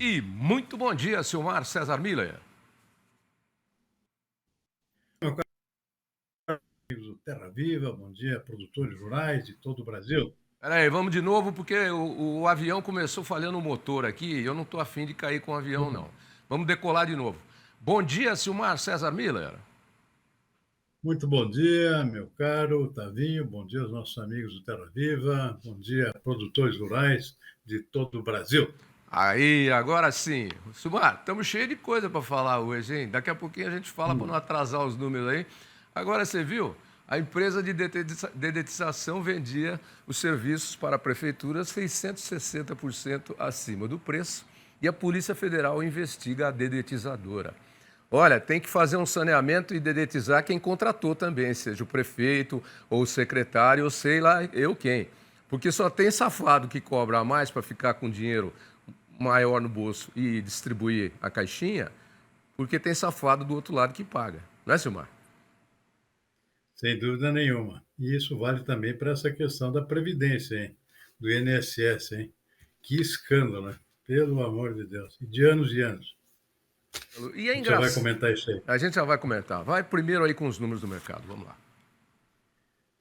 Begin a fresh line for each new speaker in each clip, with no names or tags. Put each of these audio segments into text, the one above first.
E muito bom dia, Silmar César Miller.
Meu caro amigos do Terra Viva, bom dia, produtores rurais de todo o Brasil.
Peraí, vamos de novo, porque o avião começou falhando o motor aqui e eu não estou afim de cair com o avião,
Opa,
não. Vamos decolar de novo. Bom dia, Silmar César Miller.
muito bom dia, meu caro Tavinho, bom dia aos nossos amigos do Terra Viva, bom dia, produtores rurais de todo o Brasil.
Aí, agora sim. Silmar, estamos cheios de coisa para falar hoje, hein? Daqui a pouquinho a gente fala para não atrasar os números aí. Agora, você viu? A empresa de dedetização vendia os serviços para a prefeitura 660% acima do preço e a Polícia Federal investiga a dedetizadora. Olha, tem que fazer um saneamento e dedetizar quem contratou também, seja o prefeito ou o secretário, ou sei lá eu quem. Porque só tem safado que cobra a mais para ficar com dinheiro maior no bolso e distribuir a caixinha, porque tem safado do outro lado que paga. Não é, Silmar?
Sem dúvida nenhuma. E isso vale também para essa questão da Previdência, hein? Do INSS, hein? Que escândalo, né? Pelo amor de Deus. E de anos e anos.
E é
A gente já vai
engraçado.
comentar isso aí.
A gente já vai comentar. Vai primeiro aí com os números do mercado. Vamos lá.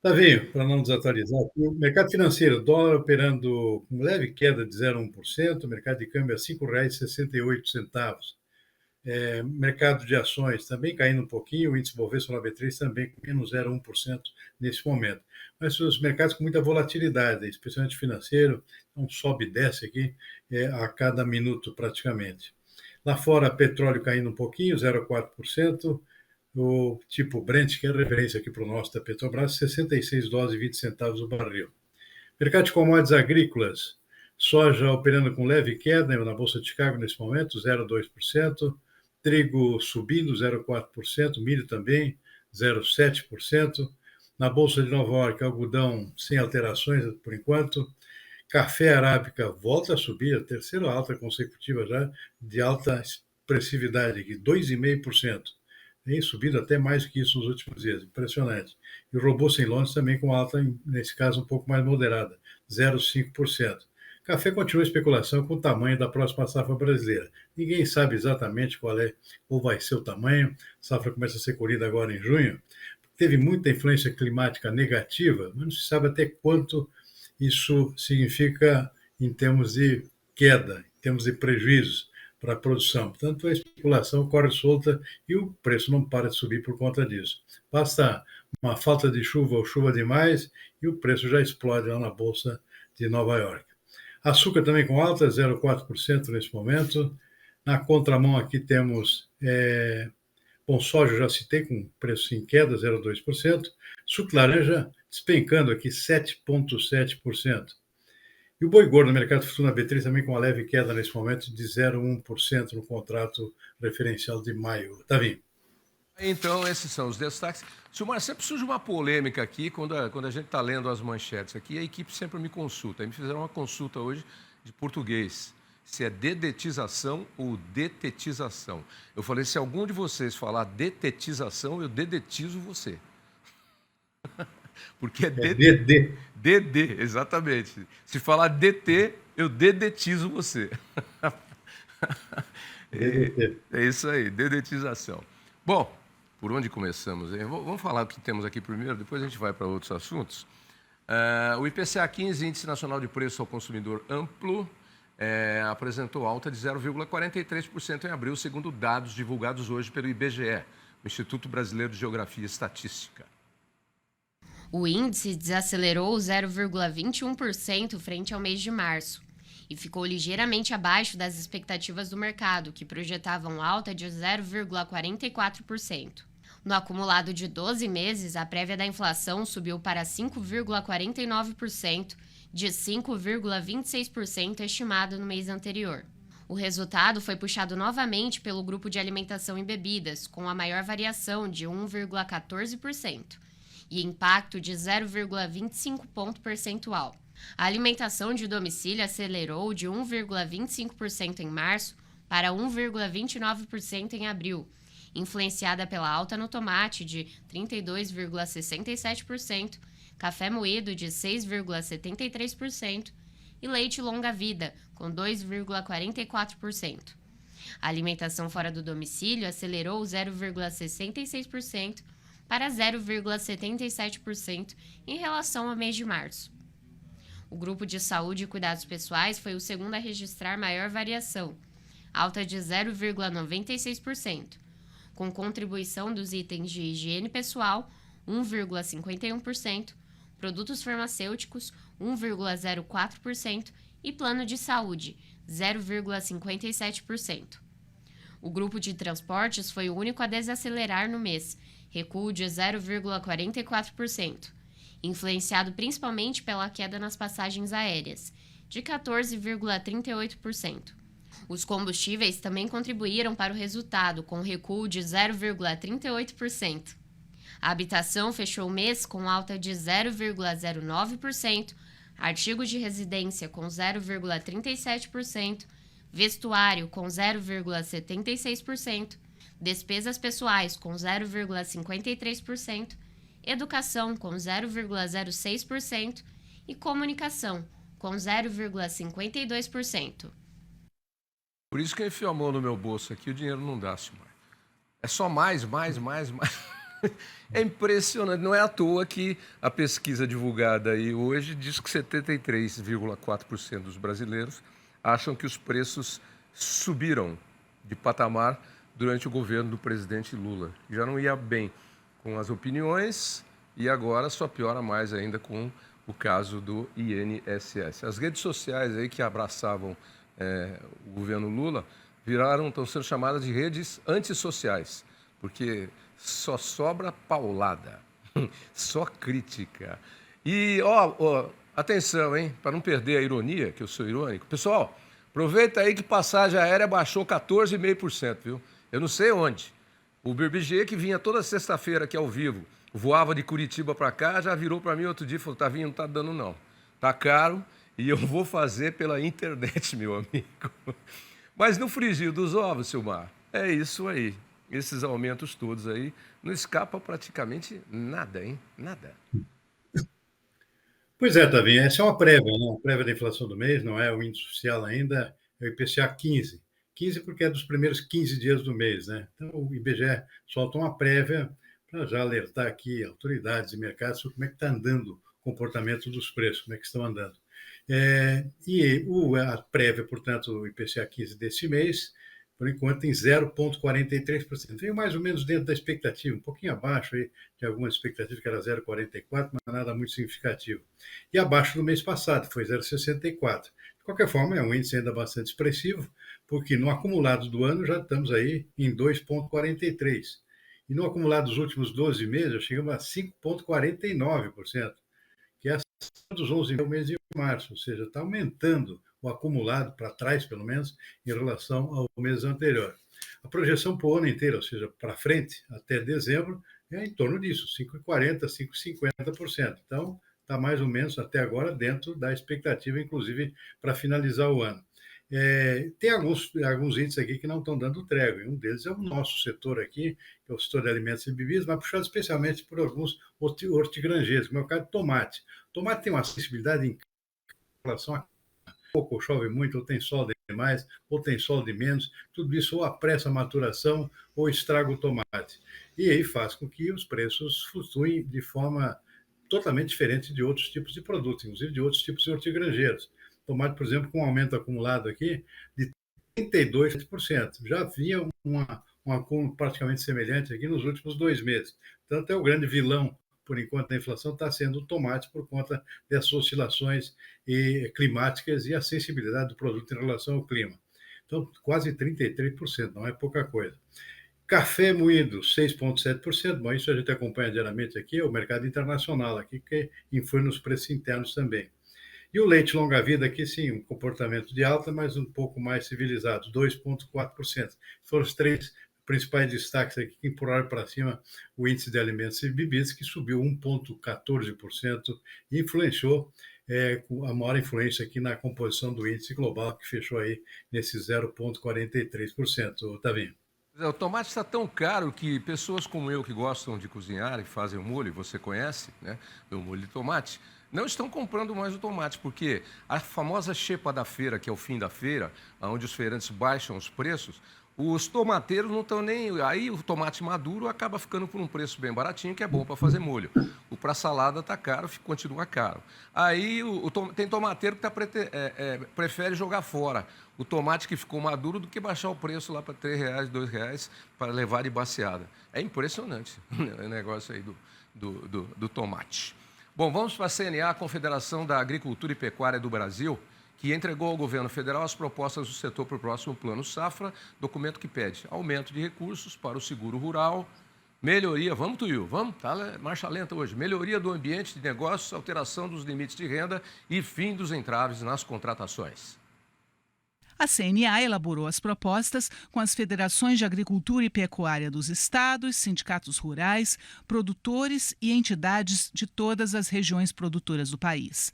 Tavinho, para não desatualizar, o mercado financeiro, dólar operando com leve queda de 0,1%, mercado de câmbio a R$ 5,68. Mercado de ações também caindo um pouquinho, o índice Bovespa no B3 também com menos 0,1% nesse momento. Mas os mercados com muita volatilidade, especialmente financeiro, então sobe e desce aqui a cada minuto praticamente. Lá fora, petróleo caindo um pouquinho, 0,4%. O tipo Brent, que é referência aqui para o nosso da Petrobras, $66,20 o barril. Mercado de commodities agrícolas, soja operando com leve queda na Bolsa de Chicago nesse momento, 0,2%, trigo subindo 0,4%, milho também 0,7%, na Bolsa de Nova York, algodão sem alterações por enquanto, café arábica volta a subir, a terceira alta consecutiva já de alta expressividade aqui, 2,5%. Tem subido até mais que isso nos últimos dias, impressionante. E o Robusto em Londres também com alta, nesse caso, um pouco mais moderada, 0,5%. Café continua a especulação com o tamanho da próxima safra brasileira. Ninguém sabe exatamente qual é ou vai ser o tamanho. A safra começa a ser colhida agora em junho. Teve muita influência climática negativa, mas não se sabe até quanto isso significa em termos de queda, em termos de prejuízos para a produção. Portanto, a especulação corre solta e o preço não para de subir por conta disso. Basta uma falta de chuva ou chuva demais e o preço já explode lá na Bolsa de Nova York. Açúcar também com alta, 0,4% nesse momento. Na contramão aqui temos soja, já citei, com preço em queda, 0,2%. Suco de laranja despencando aqui, 7,7%. E o boi gordo no mercado futuro na B3 também com uma leve queda nesse momento de 0,1% no contrato referencial de maio. Tavinho.
Então, esses são os destaques. Silmar, sempre surge uma polêmica aqui, quando a gente está lendo as manchetes aqui, a equipe sempre me consulta. Aí me fizeram uma consulta hoje de português, se é dedetização ou detetização. Eu falei, se algum de vocês falar detetização, eu dedetizo você. Porque é
DD.
DD, exatamente. Se falar DT, eu dedetizo você. É isso aí, dedetização. Bom, por onde começamos, hein? Vamos falar o que temos aqui primeiro, depois a gente vai para outros assuntos. O IPCA 15, Índice Nacional de Preço ao Consumidor Amplo, apresentou alta de 0,43% em abril, segundo dados divulgados hoje pelo IBGE, o Instituto Brasileiro de Geografia e Estatística.
O índice desacelerou 0,21% frente ao mês de março e ficou ligeiramente abaixo das expectativas do mercado, que projetavam alta de 0,44%. No acumulado de 12 meses, a prévia da inflação subiu para 5,49%, de 5,26% estimado no mês anterior. O resultado foi puxado novamente pelo grupo de alimentação e bebidas, com a maior variação de 1,14%. E impacto de 0,25 ponto percentual. A alimentação de domicílio acelerou de 1,25% em março para 1,29% em abril, influenciada pela alta no tomate de 32,67%, café moído de 6,73% e leite longa-vida, com 2,44%. A alimentação fora do domicílio acelerou 0,66% para 0,77% em relação ao mês de março. O grupo de saúde e cuidados pessoais foi o segundo a registrar maior variação, alta de 0,96%, com contribuição dos itens de higiene pessoal, 1,51%, produtos farmacêuticos, 1,04% e plano de saúde, 0,57%. O grupo de transportes foi o único a desacelerar no mês, recuo de 0,44%, influenciado principalmente pela queda nas passagens aéreas, de 14,38%. Os combustíveis também contribuíram para o resultado, com recuo de 0,38%. A habitação fechou o mês com alta de 0,09%, artigos de residência com 0,37%, vestuário com 0,76%, despesas pessoais com 0,53%, educação com 0,06% e comunicação com 0,52%.
Por isso que eu enfio a mão no meu bolso aqui, o dinheiro não dá, Silmar. É só mais. É impressionante. Não é à toa que a pesquisa divulgada aí hoje diz que 73,4% dos brasileiros acham que os preços subiram de patamar durante o governo do presidente Lula. Já não ia bem com as opiniões e agora só piora mais ainda com o caso do INSS. As redes sociais aí que abraçavam o governo Lula estão sendo chamadas de redes antissociais, porque só sobra paulada, só crítica. E, atenção, hein, para não perder a ironia, que eu sou irônico. Pessoal, aproveita aí que passagem aérea baixou 14,5%, viu? Eu não sei onde. O BBG, que vinha toda sexta-feira aqui ao vivo, voava de Curitiba para cá, já virou para mim outro dia e falou, Tavinho, não tá dando não. Tá caro e eu vou fazer pela internet, meu amigo. Mas no frigir dos ovos, Silmar, é isso aí. Esses aumentos todos aí, não escapa praticamente nada, hein? Nada.
Pois é, Tavinho, essa é uma prévia, né? Uma prévia da inflação do mês, não é o índice oficial ainda, é o IPCA 15. 15 porque é dos primeiros 15 dias do mês, né? Então o IBGE solta uma prévia para já alertar aqui autoridades e mercados sobre como é que está andando o comportamento dos preços, como é que estão andando. A prévia, portanto, o IPCA 15 desse mês, por enquanto, em 0,43%. Veio mais ou menos dentro da expectativa, um pouquinho abaixo aí, de algumas expectativas que era 0,44%, mas nada muito significativo. E abaixo do mês passado, foi 0,64%. De qualquer forma, é um índice ainda bastante expressivo, porque no acumulado do ano já estamos aí em 2,43%. E no acumulado dos últimos 12 meses, já chegamos a 5,49%, que é dos 11 meses do mês de março, ou seja, está aumentando o acumulado para trás, pelo menos, em relação ao mês anterior. A projeção para o ano inteiro, ou seja, para frente, até dezembro, é em torno disso, 5,40%, 5,50%. Então, está mais ou menos até agora dentro da expectativa, inclusive, para finalizar o ano. Tem alguns índices aqui que não estão dando trégua, e um deles é o nosso setor aqui, que é o setor de alimentos e bebidas, mas puxado especialmente por alguns hortigranjeiros, como é o caso do tomate. O tomate tem uma sensibilidade em relação a pouco, ou chove muito, ou tem sol demais, ou tem sol de menos, tudo isso ou apressa a maturação ou estraga o tomate. E aí faz com que os preços flutuem de forma totalmente diferente de outros tipos de produtos, inclusive de outros tipos de hortigrangeiros. Tomate, por exemplo, com um aumento acumulado aqui de 32%. Já havia um acúmulo praticamente semelhante aqui nos últimos 2 meses. Portanto, é o grande vilão, por enquanto, da inflação está sendo o tomate por conta dessas oscilações climáticas e a sensibilidade do produto em relação ao clima. Então, quase 33%, não é pouca coisa. Café moído, 6,7%. Bom, isso a gente acompanha diariamente aqui, é o mercado internacional aqui, que influi nos preços internos também. E o leite longa-vida aqui, sim, um comportamento de alta, mas um pouco mais civilizado, 2,4%. Foram os 3 principais destaques aqui que empurraram para cima o índice de alimentos e bebidas, que subiu 1,14% e influenciou, com a maior influência aqui na composição do índice global, que fechou aí nesse 0,43%, Tavinho.
O tomate está tão caro que pessoas como eu que gostam de cozinhar e fazem o molho, você conhece, né? O molho de tomate, não estão comprando mais o tomate, porque a famosa xepa da feira, que é o fim da feira, onde os feirantes baixam os preços, os tomateiros não estão nem. Aí o tomate maduro acaba ficando por um preço bem baratinho, que é bom para fazer molho. O para salada está caro, continua caro. Aí tem tomateiro que prefere jogar fora o tomate que ficou maduro do que baixar o preço lá para R$ 3, R$ 2 para levar de baseada. É impressionante o negócio aí do tomate. Bom, vamos para a CNA, a Confederação da Agricultura e Pecuária do Brasil, que entregou ao governo federal as propostas do setor para o próximo Plano Safra, documento que pede aumento de recursos para o seguro rural, melhoria, vamos, Tuil, vamos, tá marcha lenta hoje, melhoria do ambiente de negócios, alteração dos limites de renda e fim dos entraves nas contratações.
A CNA elaborou as propostas com as federações de agricultura e pecuária dos estados, sindicatos rurais, produtores e entidades de todas as regiões produtoras do país.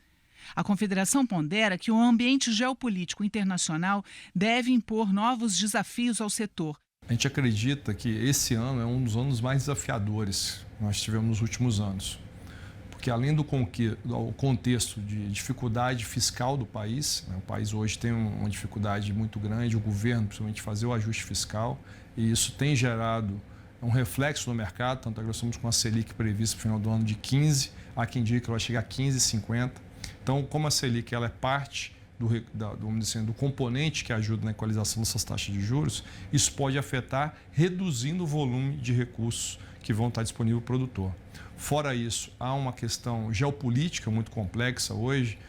A Confederação pondera que o ambiente geopolítico internacional deve impor novos desafios ao setor.
A gente acredita que esse ano é um dos anos mais desafiadores que nós tivemos nos últimos anos. Porque além do contexto de dificuldade fiscal do país, o país hoje tem uma dificuldade muito grande, o governo, principalmente, fazer o ajuste fiscal, e isso tem gerado um reflexo no mercado, tanto que nós estamos com a Selic prevista para o final do ano de 15, há quem diga que ela vai chegar a 15,50. Então, como a Selic ela é parte do componente que ajuda na equalização dessas taxas de juros, isso pode afetar reduzindo o volume de recursos que vão estar disponíveis para o produtor. Fora isso, há uma questão geopolítica muito complexa hoje,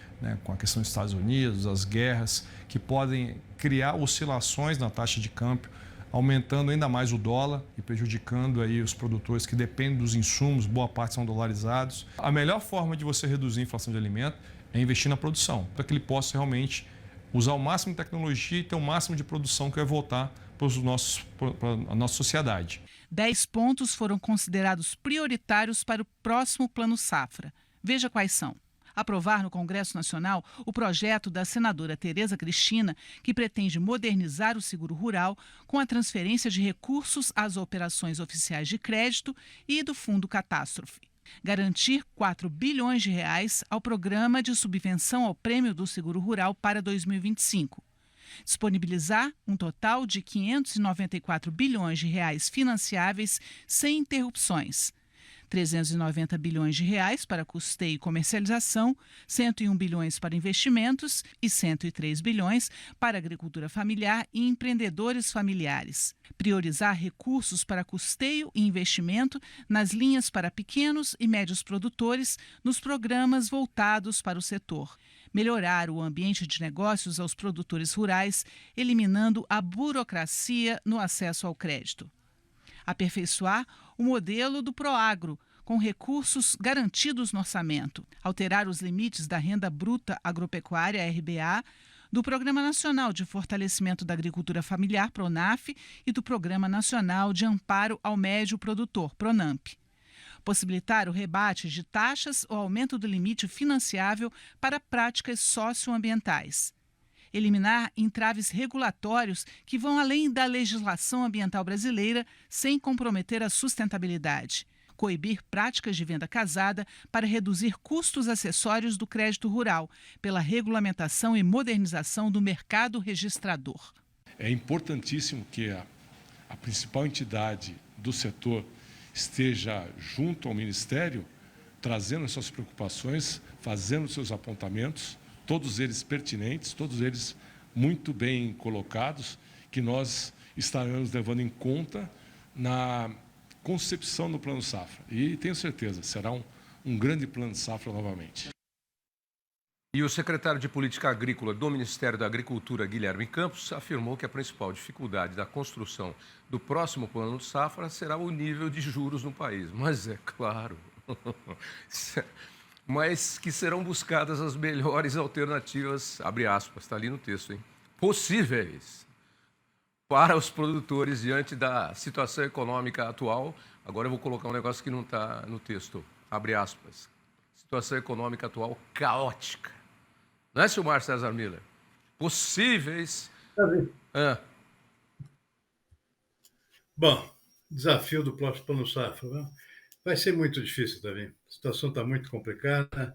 com a questão dos Estados Unidos, as guerras, que podem criar oscilações na taxa de câmbio, aumentando ainda mais o dólar e prejudicando aí os produtores que dependem dos insumos, boa parte são dolarizados. A melhor forma de você reduzir a inflação de alimento é investir na produção, para que ele possa realmente usar o máximo de tecnologia e ter o máximo de produção que vai voltar para a nossa sociedade.
10 pontos foram considerados prioritários para o próximo Plano Safra. Veja quais são. Aprovar no Congresso Nacional o projeto da senadora Tereza Cristina, que pretende modernizar o seguro rural com a transferência de recursos às operações oficiais de crédito e do Fundo Catástrofe. Garantir 4 bilhões de reais ao programa de subvenção ao prêmio do seguro rural para 2025. Disponibilizar um total de 594 bilhões de reais financiáveis sem interrupções. 390 bilhões de reais para custeio e comercialização, 101 bilhões para investimentos e 103 bilhões para agricultura familiar e empreendedores familiares. Priorizar recursos para custeio e investimento nas linhas para pequenos e médios produtores nos programas voltados para o setor. Melhorar o ambiente de negócios aos produtores rurais, eliminando a burocracia no acesso ao crédito. Aperfeiçoar o modelo do Proagro, com recursos garantidos no orçamento. Alterar os limites da renda bruta agropecuária, RBA, do Programa Nacional de Fortalecimento da Agricultura Familiar, PRONAF, e do Programa Nacional de Amparo ao Médio Produtor, PRONAMP. Possibilitar o rebate de taxas ou aumento do limite financiável para práticas socioambientais. Eliminar entraves regulatórios que vão além da legislação ambiental brasileira sem comprometer a sustentabilidade. Coibir práticas de venda casada para reduzir custos acessórios do crédito rural, pela regulamentação e modernização do mercado registrador.
É importantíssimo que a principal entidade do setor esteja junto ao Ministério, trazendo as suas preocupações, fazendo seus apontamentos, todos eles pertinentes, todos eles muito bem colocados, que nós estaremos levando em conta na concepção do Plano Safra. E tenho certeza, será um grande Plano Safra novamente.
E o secretário de Política Agrícola do Ministério da Agricultura, Guilherme Campos, afirmou que a principal dificuldade da construção do próximo Plano Safra será o nível de juros no país. Mas é claro, mas que serão buscadas as melhores alternativas, abre aspas, está ali no texto, hein, possíveis para os produtores diante da situação econômica atual. Agora eu vou colocar um negócio que não está no texto, abre aspas, situação econômica atual caótica. Não é, Silmar César Miller? Possíveis...
Bom, desafio do próximo Plano Safra, né? Vai ser muito difícil também. A situação está muito complicada.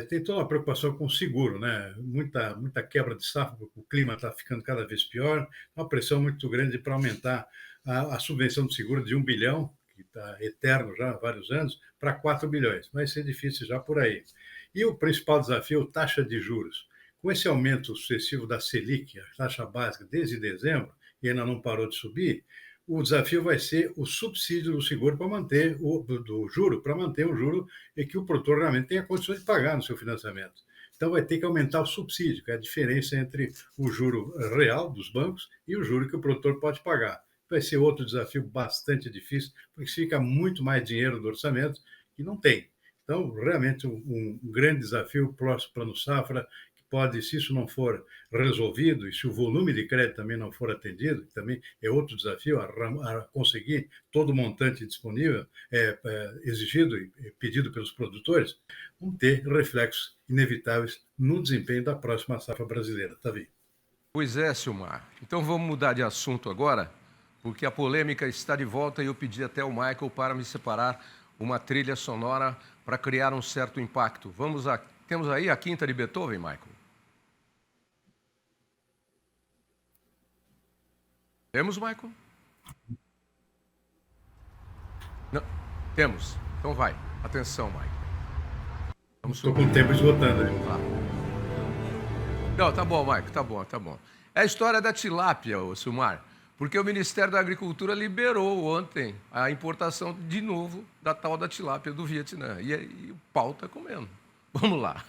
tem toda uma preocupação com o seguro, né? Muita quebra de safra, porque o clima está ficando cada vez pior, uma pressão muito grande para aumentar a subvenção do seguro de 1 bilhão, que está eterno já há vários anos, para 4 bilhões. Vai ser difícil já por aí. E o principal desafio, taxa de juros. Com esse aumento sucessivo da Selic, a taxa básica, desde dezembro, e ainda não parou de subir, o desafio vai ser o subsídio do seguro para manter do juro, para manter um juro e que o produtor realmente tenha condições de pagar no seu financiamento. Então vai ter que aumentar o subsídio, que é a diferença entre o juro real dos bancos e o juro que o produtor pode pagar. Vai ser outro desafio bastante difícil, porque fica muito mais dinheiro do orçamento que não tem. Então, realmente, um grande desafio, o próximo Plano Safra, que pode, se isso não for resolvido, e se o volume de crédito também não for atendido, que também é outro desafio, a conseguir todo o montante disponível, exigido e pedido pelos produtores, vão ter reflexos inevitáveis no desempenho da próxima safra brasileira. Tavi.
Pois é, Silmar. Então vamos mudar de assunto agora, porque a polêmica está de volta e eu pedi até ao Michael para me separar uma trilha sonora para criar um certo impacto. Temos aí a Quinta de Beethoven, Michael? Temos, Michael? Não, temos. Então vai. Atenção, Michael.
Estou com o tempo esgotando.
Tá. Não, tá bom, Michael, tá bom. É a história da tilápia, Silmar, porque o Ministério da Agricultura liberou ontem a importação de novo da tal da tilápia do Vietnã. E o pau tá comendo. Vamos lá.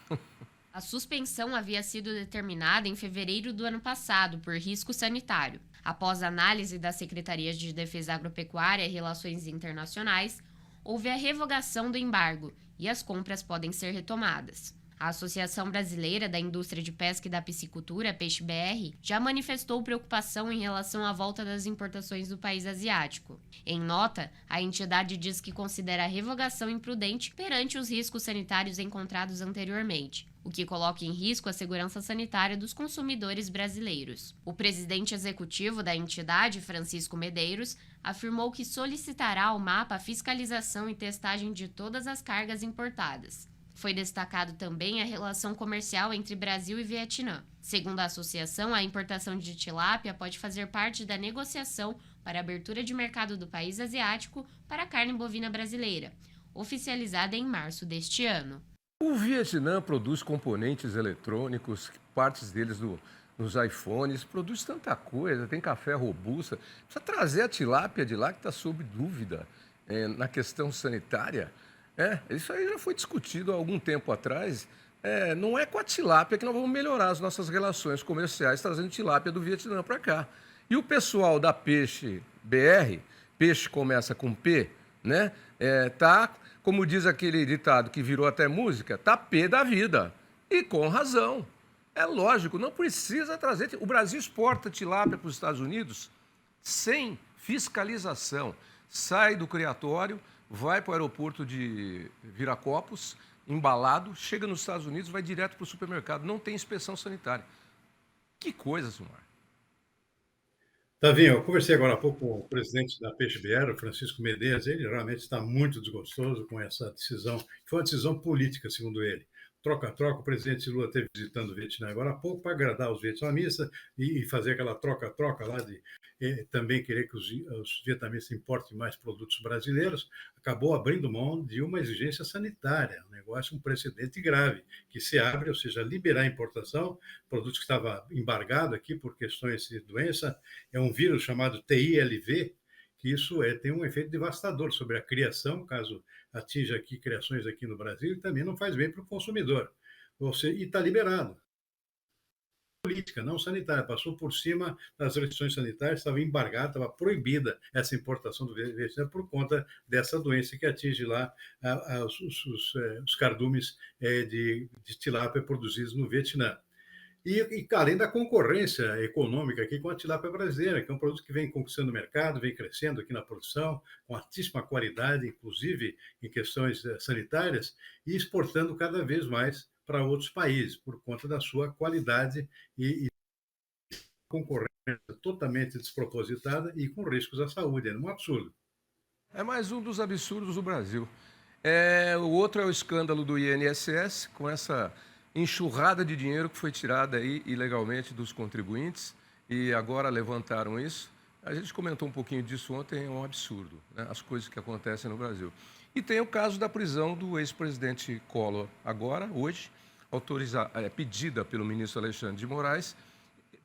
A suspensão havia sido determinada em fevereiro do ano passado por risco sanitário. Após análise das Secretarias de Defesa Agropecuária e Relações Internacionais, houve a revogação do embargo e as compras podem ser retomadas. A Associação Brasileira da Indústria de Pesca e da Piscicultura, Peixe-BR, já manifestou preocupação em relação à volta das importações do país asiático. Em nota, a entidade diz que considera a revogação imprudente perante os riscos sanitários encontrados anteriormente, o que coloca em risco a segurança sanitária dos consumidores brasileiros. O presidente executivo da entidade, Francisco Medeiros, afirmou que solicitará ao MAPA a fiscalização e testagem de todas as cargas importadas. Foi destacado também a relação comercial entre Brasil e Vietnã. Segundo a associação, a importação de tilápia pode fazer parte da negociação para a abertura de mercado do país asiático para a carne bovina brasileira, oficializada em março deste ano.
O Vietnã produz componentes eletrônicos, partes deles nos iPhones, produz tanta coisa, tem café robusta. Precisa trazer a tilápia de lá que está sob dúvida na questão sanitária. Isso aí já foi discutido há algum tempo atrás. Não é com a tilápia que nós vamos melhorar as nossas relações comerciais trazendo tilápia do Vietnã para cá. E o pessoal da Peixe-BR, peixe começa com P, né? Tá, como diz aquele ditado que virou até música, tá P da vida. E com razão. É lógico, não precisa trazer. O Brasil exporta tilápia para os Estados Unidos sem fiscalização. Sai do criatório, vai para o aeroporto de Viracopos, embalado, chega nos Estados Unidos, vai direto para o supermercado. Não tem inspeção sanitária. Que coisa, Silmar.
Tavinho, eu conversei agora há pouco com o presidente da Peixe-BR, o Francisco Medeiros. Ele realmente está muito desgostoso com essa decisão. Foi uma decisão política, segundo ele. Troca-troca, o presidente Lula esteve visitando o Vietnã agora há pouco para agradar os vietnamistas e fazer aquela troca-troca lá de também querer que os vietnamistas importem mais produtos brasileiros, acabou abrindo mão de uma exigência sanitária, um negócio, um precedente grave, que se abre, ou seja, liberar a importação, produtos que estava embargado aqui por questões de doença, é um vírus chamado TILV, que isso tem um efeito devastador sobre a criação, caso atinja aqui criações aqui no Brasil, e também não faz bem para o consumidor. E está liberado. Política, não sanitária, passou por cima das restrições sanitárias, estava embargada, estava proibida essa importação do Vietnã por conta dessa doença que atinge lá os cardumes de tilápia produzidos no Vietnã. E além da concorrência econômica aqui com a tilápia brasileira, que é um produto que vem conquistando o mercado, vem crescendo aqui na produção, com altíssima qualidade, inclusive em questões sanitárias, e exportando cada vez mais para outros países, por conta da sua qualidade e concorrência totalmente despropositada e com riscos à saúde. É um absurdo.
É mais um dos absurdos do Brasil. O outro é o escândalo do INSS, com essa enxurrada de dinheiro que foi tirada aí ilegalmente dos contribuintes e agora levantaram isso. A gente comentou um pouquinho disso ontem, é um absurdo, né? As coisas que acontecem no Brasil. E tem o caso da prisão do ex-presidente Collor, agora, hoje, pedida pelo ministro Alexandre de Moraes,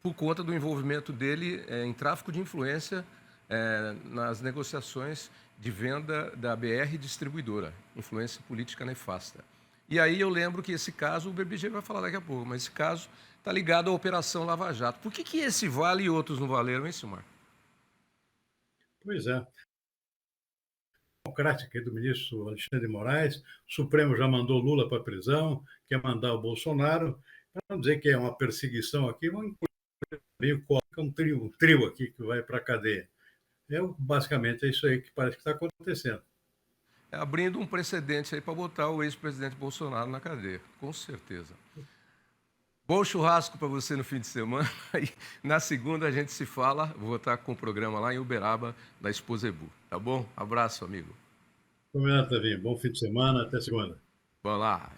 por conta do envolvimento dele em tráfico de influência nas negociações de venda da BR Distribuidora, influência política nefasta. E aí eu lembro que esse caso, o BBG vai falar daqui a pouco, mas esse caso está ligado à Operação Lava Jato. Por que esse vale e outros não valeram, hein, Silmar?
Pois é. Democrática aí do ministro Alexandre de Moraes, o Supremo já mandou Lula para a prisão, quer mandar o Bolsonaro, para não dizer que é uma perseguição aqui, vamos incluir um trio aqui que vai para a cadeia. Basicamente é isso aí que parece que está acontecendo.
Abrindo um precedente aí para botar o ex-presidente Bolsonaro na cadeia, com certeza. Bom churrasco para você no fim de semana. E na segunda a gente se fala. Vou estar com o programa lá em Uberaba, da Exposebu. Tá bom? Abraço, amigo.
Combinado, Tavinho. Bom fim de semana. Até segunda.
Vamos lá.